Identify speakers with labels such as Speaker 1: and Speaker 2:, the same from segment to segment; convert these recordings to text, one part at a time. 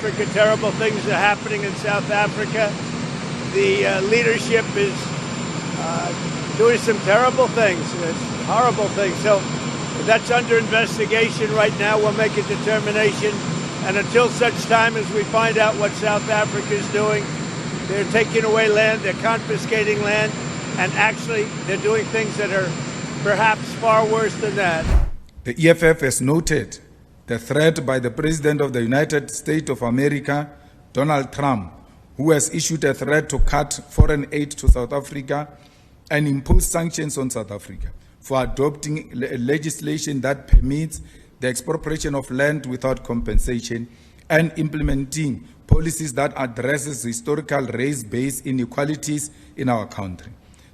Speaker 1: Terrible things are happening in South Africa. The leadership is doing some terrible things, horrible things. So that's under investigation right now. We'll make a determination. And until such time as we find out what South Africa is doing, they're taking away land, they're confiscating land, and actually they're doing things that are perhaps far worse than that.
Speaker 2: The EFF has noted the threat by the President of the United States of America, Donald Trump, who has issued a threat to cut foreign aid to South Africa and impose sanctions on South Africa for adopting legislation that permits the expropriation of land without compensation and implementing policies that addresses historical race-based inequalities in our country.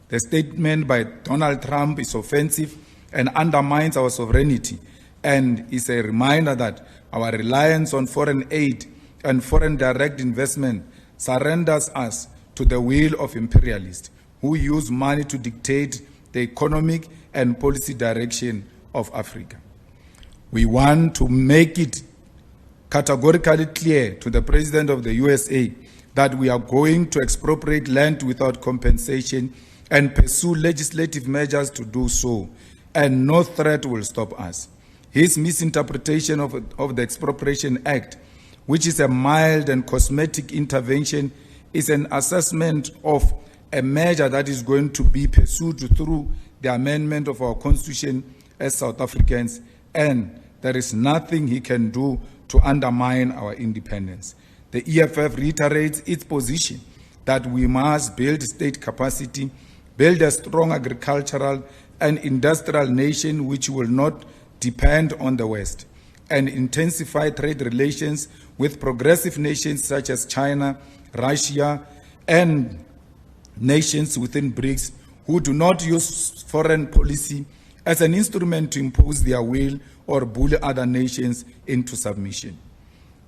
Speaker 2: The statement by Donald Trump is offensive and undermines our sovereignty, and is a reminder that our reliance on foreign aid and foreign direct investment surrenders us to the will of imperialists who use money to dictate the economic and policy direction of Africa. We want to make it categorically clear to the President of the USA that we are going to expropriate land without compensation and pursue legislative measures to do so, and no threat will stop us. His misinterpretation of the Expropriation Act, which is a mild and cosmetic intervention, is an assessment of a measure that is going to be pursued through the amendment of our Constitution as South Africans, and there is nothing he can do to undermine our independence. The EFF reiterates its position that we must build state capacity, build a strong agricultural and industrial nation which will not depend on the West, and intensify trade relations with progressive nations such as China, Russia, and nations within BRICS who do not use foreign policy as an instrument to impose their will or bully other nations into submission.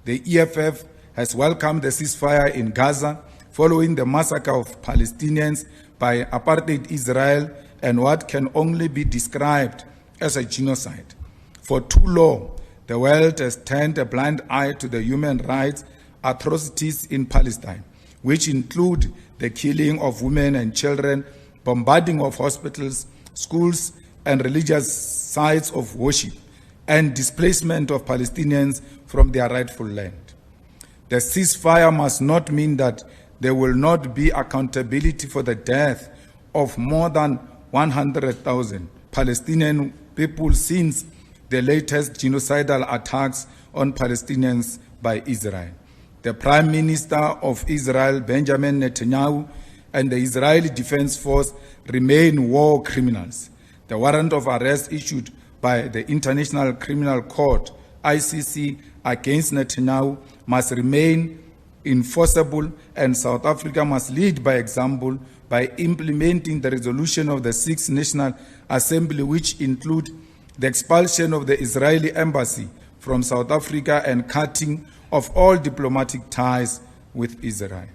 Speaker 2: The EFF has welcomed the ceasefire in Gaza following the massacre of Palestinians by apartheid Israel and what can only be described as a genocide. For too long, the world has turned a blind eye to the human rights atrocities in Palestine, which include the killing of women and children, bombarding of hospitals, schools, and religious sites of worship, and displacement of Palestinians from their rightful land. The ceasefire must not mean that there will not be accountability for the death of more than 100,000 Palestinian people since the latest genocidal attacks on Palestinians by Israel. The Prime Minister of Israel, Benjamin Netanyahu, and the Israeli Defense Force remain war criminals. The warrant of arrest issued by the International Criminal Court, ICC, against Netanyahu must remain enforceable, and South Africa must lead by example by implementing the resolution of the Sixth National Assembly, which include the expulsion of the Israeli embassy from South Africa and cutting of all diplomatic ties with Israel.